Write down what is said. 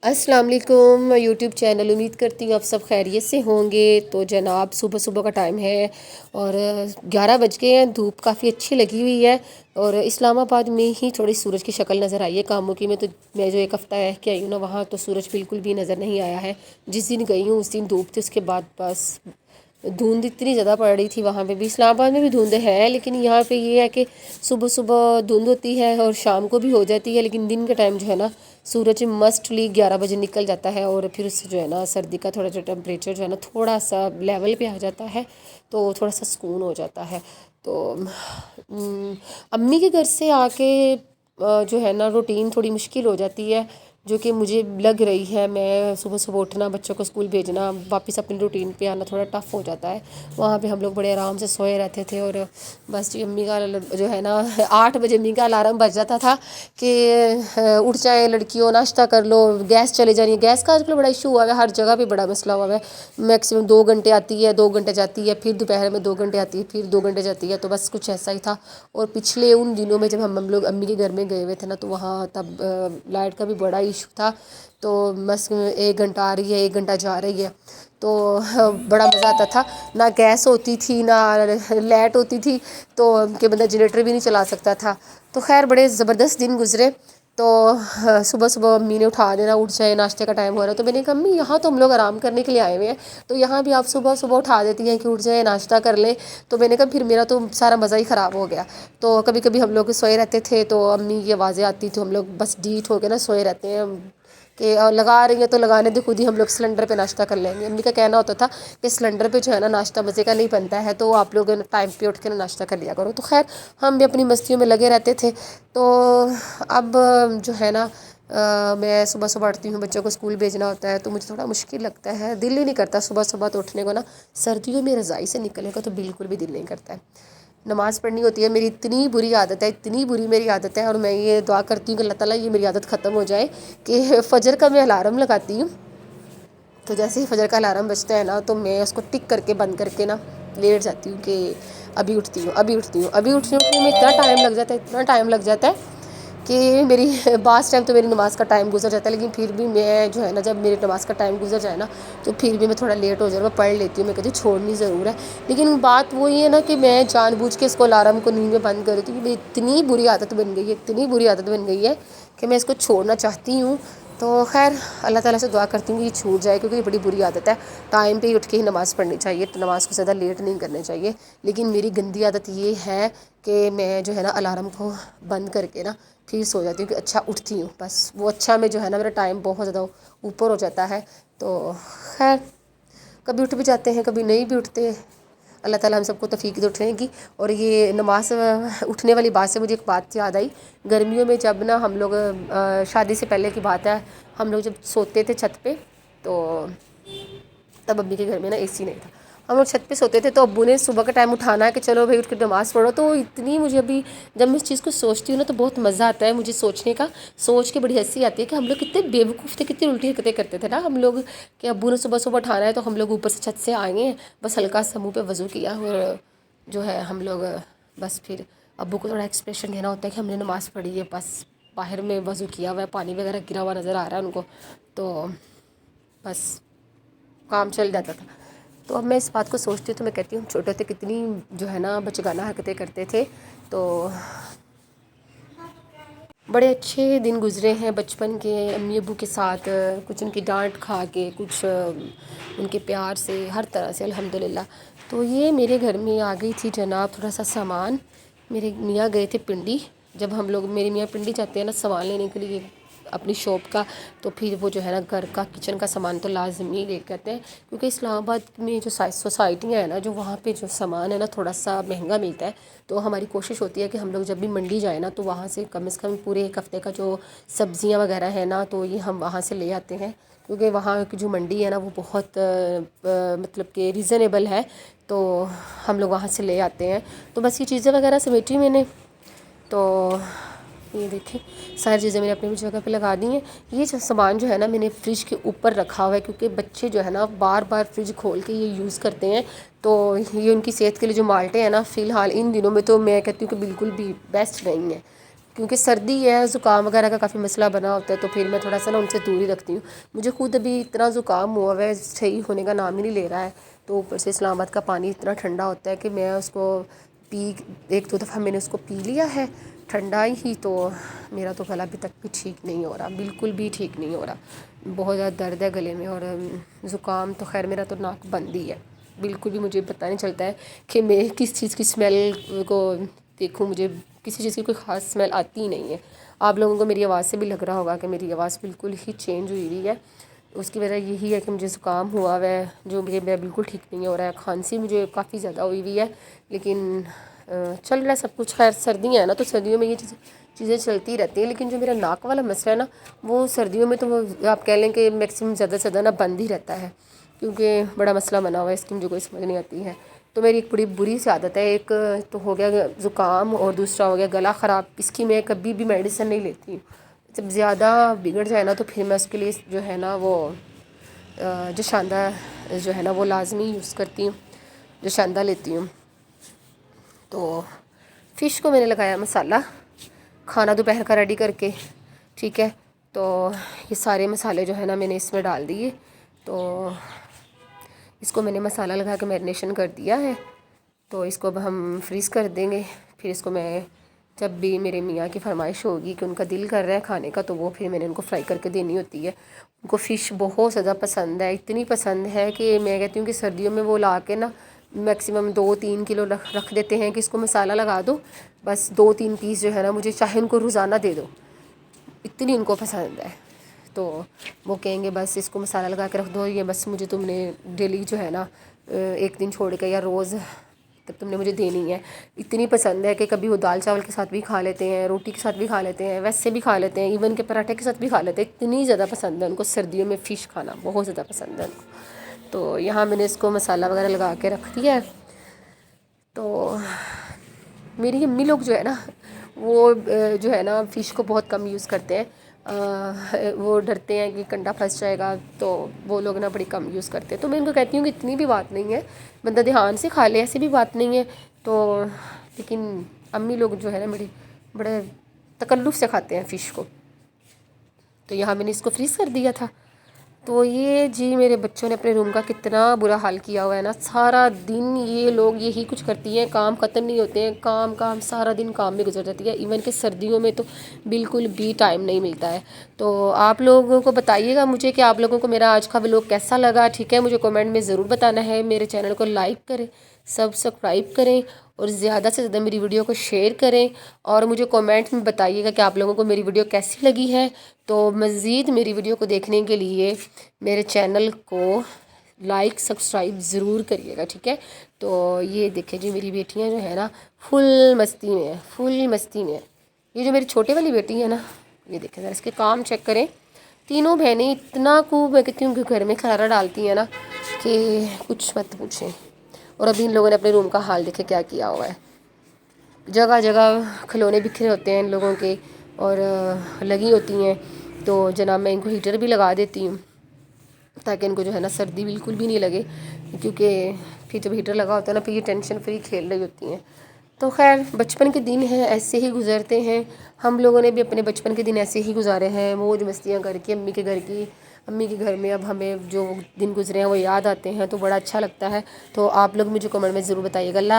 अस्सलाम वालेकुम YouTube channel. उम्मीद करती हूँ आप सब खैरियत से होंगे। तो जनाब सुबह सुबह का टाइम है और 11 बज गए हैं। धूप काफ़ी अच्छी लगी हुई है और इस्लामाबाद में ही थोड़ी सूरज की शक्ल नज़र आई है। कामों की मैं जो एक हफ़्ता है कि आई हूँ ना, वहाँ तो सूरज बिल्कुल भी नज़र नहीं आया है। जिस दिन गई हूँ उस दिन धूप थी, उसके बाद बस धुंध इतनी ज़्यादा पड़ रही थी। वहाँ पे भी, इस्लामाबाद में भी धुंध है, लेकिन यहाँ पे ये है कि सुबह सुबह धुंध होती है और शाम को भी हो जाती है, लेकिन दिन के टाइम जो है ना सूरज मस्टली 11 बजे निकल जाता है और फिर उससे जो है ना सर्दी का थोड़ा जो टेम्परेचर जो है ना थोड़ा सा लेवल पे आ जाता है, तो थोड़ा सा सुकून हो जाता है। तो अम्मी के घर से आके जो है ना रूटीन थोड़ी मुश्किल हो जाती है, जो कि मुझे लग रही है। मैं सुबह सुबह उठना, बच्चों को स्कूल भेजना, वापस अपनी रूटीन पे आना थोड़ा टफ़ हो जाता है। वहाँ पे हम लोग बड़े आराम से सोए रहते थे और बस जी अम्मी का जो है ना 8 बजे अम्मी का अलार्म बज जाता था कि उठ जाए लड़कियों, नाश्ता कर लो, गैस चले जानी है। गैस का आजकल बड़ा इशू हुआ है, हर जगह पे बड़ा मसला हुआ है। मैक्सिमम 2 घंटे आती है, 2 घंटे जाती है, फिर दोपहर में 2 घंटे आती है, फिर 2 घंटे जाती है। तो बस कुछ ऐसा ही था। और पिछले उन दिनों में जब हम लोग अम्मी के घर में गए हुए थे ना, तो वहाँ तब लाइट का भी बड़ा इशू था। तो बस 1 घंटा आ रही है, 1 घंटा जा रही है, तो बड़ा मज़ा आता था। ना गैस होती थी, ना लाइट होती थी, तो कि बंदा जनरेटर भी नहीं चला सकता था। तो खैर बड़े ज़बरदस्त दिन गुजरे। तो सुबह सुबह अम्मी ने उठा देना, उठ जाए, नाश्ते का टाइम हो रहा है। तो मैंने कहा अम्मी यहाँ तो हम लोग आराम करने के लिए आए हुए हैं, तो यहाँ भी आप सुबह सुबह उठा देती हैं कि उठ जाए, नाश्ता कर लें। तो मैंने कहा फिर मेरा तो सारा मज़ा ही ख़राब हो गया। तो कभी कभी हम लोग सोए रहते थे, तो अम्मी की आवाज़ें आती, तो हम लोग बस डीठ हो के ना सोए रहते हैं कि लगा रही है तो लगाने दे, खुद ही हम लोग सिलेंडर पे नाश्ता कर लेंगे। अम्मी का कहना होता था कि सिलेंडर पे जो है ना नाश्ता मज़े का नहीं बनता है, तो आप लोग टाइम पे उठ के ना नाश्ता कर लिया करो। तो खैर हम भी अपनी मस्तियों में लगे रहते थे। तो अब जो है ना मैं सुबह सुबह उठती हूँ, बच्चों को स्कूल भेजना होता है, तो मुझे थोड़ा मुश्किल लगता है। दिल ही नहीं करता सुबह सुबह तो उठने को ना। सर्दियों में रज़ाई से निकलने का तो बिल्कुल भी दिल नहीं करता है। नमाज़ पढ़नी होती है। मेरी इतनी बुरी आदत है, इतनी बुरी मेरी आदत है, और मैं ये दुआ करती हूँ कि अल्लाह ताला ये मेरी आदत ख़त्म हो जाए कि फ़जर का मैं अलार्म लगाती हूँ, तो जैसे ही फ़जर का अलार्म बजता है ना, तो मैं उसको टिक करके बंद करके ना लेट जाती हूँ कि अभी उठती हूँ, अभी उठती हूँ, अभी उठती हूँ। फिर में इतना टाइम लग जाता है, इतना टाइम लग जाता है कि मेरी बास टाइम तो मेरी नमाज़ का टाइम गुजर जाता है। लेकिन फिर भी मैं जो है ना, जब मेरी नमाज़ का टाइम गुजर जाए ना, तो फिर भी मैं थोड़ा लेट हो जाए, मैं पढ़ लेती हूँ। मैं कहती हूँ छोड़नी ज़रूर है, लेकिन बात वो ये है ना कि मैं जानबूझ के इसको अलार्म को नींद में बंद कर देती हूँ। मेरी इतनी बुरी आदत बन गई है, इतनी बुरी आदत बन गई है कि मैं इसको छोड़ना चाहती हूँ। तो खैर अल्लाह ताला से दुआ करती हूँ कि ये छूट जाए, क्योंकि ये बड़ी बुरी आदत है। टाइम पे ही उठ के ही नमाज़ पढ़नी चाहिए, तो नमाज़ को ज़्यादा लेट नहीं करना चाहिए। लेकिन मेरी गंदी आदत ये है कि मैं जो है ना अलार्म को बंद करके ना फिर सो जाती हूँ कि अच्छा उठती हूँ। बस वो अच्छा में जो है ना मेरा टाइम बहुत ज़्यादा ऊपर हो जाता है। तो खैर कभी उठ भी जाते हैं, कभी नहीं भी उठते। अल्लाह ताला हम सबको तौफीक दे उठने की। और ये नमाज उठने वाली बात से मुझे एक बात याद आई। गर्मियों में जब ना हम लोग शादी से पहले की बात है, हम लोग जब सोते थे छत पे, तो तब अम्मी के घर में ना एसी नहीं था। हम लोग छत पे सोते थे, तो अब्बू ने सुबह का टाइम उठाना है कि चलो भाई उठ के नमाज़ पढ़ो। तो इतनी मुझे अभी जब मैं इस चीज़ को सोचती हूँ ना, तो बहुत मज़ा आता है मुझे सोचने का। सोच के बड़ी हंसी आती है कि हम लोग कितने बेवकूफ़ थे, कितनी उल्टी हरकतें करते थे ना हम लोग, कि अब्बू ने सुबह सुबह उठाना है तो हम लोग ऊपर से छत से आएंगे, बस हल्का सा मुँह पे वज़ू किया और जो है हम लोग बस फिर अब्बू को थोड़ा एक्सप्रेशन देना होता है कि हमने नमाज़ पढ़ी है, बस बाहर में वज़ू किया हुआ है, पानी वगैरह गिरा हुआ नज़र आ रहा है उनको, तो बस काम चल जाता था। तो अब मैं इस बात को सोचती हूँ तो मैं कहती हूँ छोटे थे कितनी जो है ना बचगाना हरकतें करते थे। तो बड़े अच्छे दिन गुजरे हैं बचपन के अम्मी अब्बू के साथ, कुछ उनकी डांट खा के, कुछ उनके प्यार से, हर तरह से अल्हम्दुलिल्लाह। तो ये मेरे घर में आ गई थी जनाब थोड़ा सा सामान। मेरे मियाँ गए थे पिंडी, जब हम लोग, मेरे मियाँ पिंडी जाते हैं ना सामान लेने के लिए अपनी शॉप का, तो फिर वो जो है ना घर का किचन का सामान तो लाजमी लेकर आते हैं, क्योंकि इस्लामाबाद में जो सोसाइटियाँ हैं ना, जो वहाँ पे जो सामान है ना थोड़ा सा महंगा मिलता है। तो हमारी कोशिश होती है कि हम लोग जब भी मंडी जाए ना, तो वहाँ से कम पूरे एक हफ़्ते का जो सब्ज़ियाँ वगैरह है ना, तो ये हम वहाँ से ले आते हैं, क्योंकि वहाँ की जो मंडी है ना वो बहुत मतलब कि रीज़नेबल है। तो हम लोग वहाँ से ले आते हैं। तो बस ये चीज़ें वगैरह समेटी मैंने, तो ये देखें सारी चीज़ें मैंने अपनी जगह पे लगा दी हैं। ये जो सामान जो है ना मैंने फ्रिज के ऊपर रखा हुआ है, क्योंकि बच्चे जो है ना बार बार फ्रिज खोल के ये यूज़ करते हैं, तो ये उनकी सेहत के लिए जो माल्टे हैं ना, फ़िलहाल इन दिनों में तो मैं कहती हूँ कि बिल्कुल भी बेस्ट नहीं है। کیونکہ سردی ہے، زکام وغیرہ کا کافی مسئلہ بنا ہوتا ہے، تو پھر میں تھوڑا سا نا ان سے دور ہی رکھتی ہوں. مجھے خود ابھی اتنا زکام ہوا ہوا ہے، صحیح ہونے کا نام ہی نہیں لے رہا ہے. تو اوپر سے اسلام آباد کا پانی اتنا ٹھنڈا ہوتا ہے کہ میں اس کو ایک دو دفعہ میں نے اس کو پی لیا ہے ٹھنڈا ہی، تو میرا تو گلا ابھی تک بھی ٹھیک نہیں ہو رہا، بالکل بھی ٹھیک نہیں ہو رہا. بہت زیادہ درد ہے گلے میں، اور زکام تو خیر میرا تو ناک بند ہی ہے، بالکل بھی مجھے پتہ نہیں چلتا ہے کہ میں کس چیز کی اسمیل کو دیکھوں. مجھے کسی چیز کی کوئی خاص اسمیل آتی ہی نہیں ہے. آپ لوگوں کو میری آواز سے بھی لگ رہا ہوگا کہ میری آواز بالکل ہی چینج ہوئی ہوئی ہے. اس کی وجہ یہی ہے کہ مجھے زکام ہوا ہوا ہے، جو مجھے بالکل ٹھیک نہیں ہو رہا ہے. کھانسی مجھے کافی زیادہ ہوئی ہوئی ہے، لیکن چل رہا ہے سب کچھ. خیر سردیاں ہیں نا، تو سردیوں میں یہ چیزیں چلتی رہتی ہیں. لیکن جو میرا ناک والا مسئلہ ہے نا، وہ سردیوں میں تو وہ آپ کہہ لیں کہ میکسیمم زیادہ سے زیادہ نا بند ہی رہتا ہے، کیونکہ بڑا مسئلہ بنا ہوا ہے اس کی، مجھے کوئی سمجھ نہیں آتی ہے. تو میری ایک بڑی بری سی عادت ہے، ایک تو ہو گیا زکام اور دوسرا ہو گیا گلا خراب. اس کی میں کبھی بھی میڈیسن نہیں لیتی ہوں. جب زیادہ بگڑ جائے نا تو پھر میں اس کے لیے جو ہے نا وہ جوشاندہ جو ہے نا وہ لازمی یوز کرتی ہوں، جوشاندہ لیتی ہوں. تو فش کو میں نے لگایا مسالہ، کھانا دوپہر کا ریڈی کر کے، ٹھیک ہے. تو یہ سارے مسالے جو ہے نا میں نے اس میں ڈال دیے. تو اس کو میں نے مسالہ لگا کے میرینیشن کر دیا ہے. تو اس کو اب ہم فریز کر دیں گے. پھر اس کو میں جب بھی میرے میاں کی فرمائش ہوگی کہ ان کا دل کر رہا ہے کھانے کا، تو وہ پھر میں نے ان کو فرائی کر کے دینی ہوتی ہے. ان کو فش بہت زیادہ پسند ہے، اتنی پسند ہے کہ میں کہتی ہوں کہ سردیوں میں وہ لا کے نا میکسیمم 2-3 کلو رکھ دیتے ہیں کہ اس کو مسالہ لگا دو، بس 2-3 پیس جو ہے نا مجھے چاہے ان کو روزانہ دے دو، اتنی ان کو پسند ہے. تو وہ کہیں گے بس اس کو مسالہ لگا کے رکھ دو، یہ بس مجھے تم نے ڈیلی جو ہے نا ایک دن چھوڑ کے یا روز تب تم نے مجھے دینی ہے. اتنی پسند ہے کہ کبھی وہ دال چاول کے ساتھ بھی کھا لیتے ہیں، روٹی کے ساتھ بھی کھا لیتے ہیں، ویسے بھی کھا لیتے ہیں، ایون کہ پراٹھے کے ساتھ بھی کھا لیتے ہیں. اتنی زیادہ پسند ہے ان کو سردیوں میں فش کھانا، بہت زیادہ پسند ہے ان کو. تو یہاں میں نے اس کو مسالہ وغیرہ لگا کے رکھ دیا ہے. تو میری امی لوگ جو ہے نا وہ جو ہے نا فش کو بہت کم یوز کرتے ہیں. وہ ڈرتے ہیں کہ کنڈا پھنس جائے گا، تو وہ لوگ نا بڑی کم یوز کرتے ہیں. تو میں ان کو کہتی ہوں کہ اتنی بھی بات نہیں ہے، بندہ دھیان سے کھا لے، ایسی بھی بات نہیں ہے. تو لیکن امی لوگ جو ہے نا میری بڑے تکلف سے کھاتے ہیں فش کو. تو یہاں میں نے اس کو فریز کر دیا تھا. تو یہ جی میرے بچوں نے اپنے روم کا کتنا برا حال کیا ہوا ہے نا. سارا دن یہ لوگ یہی کچھ کرتی ہیں، کام ختم نہیں ہوتے ہیں، کام سارا دن کام میں گزر جاتی ہے. ایون کہ سردیوں میں تو بالکل بھی ٹائم نہیں ملتا ہے. تو آپ لوگوں کو بتائیے گا مجھے کہ آپ لوگوں کو میرا آج کا ولاگ کیسا لگا، ٹھیک ہے. مجھے کمنٹ میں ضرور بتانا ہے. میرے چینل کو لائک کریں، سبسکرائب کریں، اور زیادہ سے زیادہ میری ویڈیو کو شیئر کریں. اور مجھے کمنٹ میں بتائیے گا کہ آپ لوگوں کو میری ویڈیو کیسی لگی ہے. تو مزید میری ویڈیو کو دیکھنے کے لیے میرے چینل کو لائک سبسکرائب ضرور کریے گا، ٹھیک ہے. تو یہ دیکھیں جی میری بیٹیاں جو ہے نا فل مستی میں ہیں، فل مستی میں ہیں. یہ جو میری چھوٹے والی بیٹی ہے نا، یہ دیکھیں ذرا اس کے کام چیک کریں. تینوں بہنیں اتنا خوب میں کہتی ہوں کہ گھر میں خرارہ ڈالتی ہیں نا کہ کچھ مت پوچھیں. اور ابھی ان لوگوں نے اپنے روم کا حال دیکھے کیا کیا ہوا ہے. جگہ جگہ کھلونے بکھرے ہوتے ہیں ان لوگوں کے، اور لگی ہوتی ہیں. تو جناب میں ان کو ہیٹر بھی لگا دیتی ہوں تاکہ ان کو جو ہے نا سردی بالکل بھی نہیں لگے، کیونکہ پھر جب ہیٹر لگا ہوتا ہے نا پھر یہ ٹینشن فری کھیل رہی ہوتی ہیں. تو خیر بچپن کے دن ہیں، ایسے ہی گزرتے ہیں. ہم لوگوں نے بھی اپنے بچپن کے دن ایسے ہی گزارے ہیں، موج مستیاں کر کے امی کے گھر کی. امی کے گھر میں اب ہمیں جو دن گزرے ہیں وہ یاد آتے ہیں تو بڑا اچھا لگتا ہے. تو آپ لوگ مجھے کمنٹ میں ضرور بتائیے گا. اللہ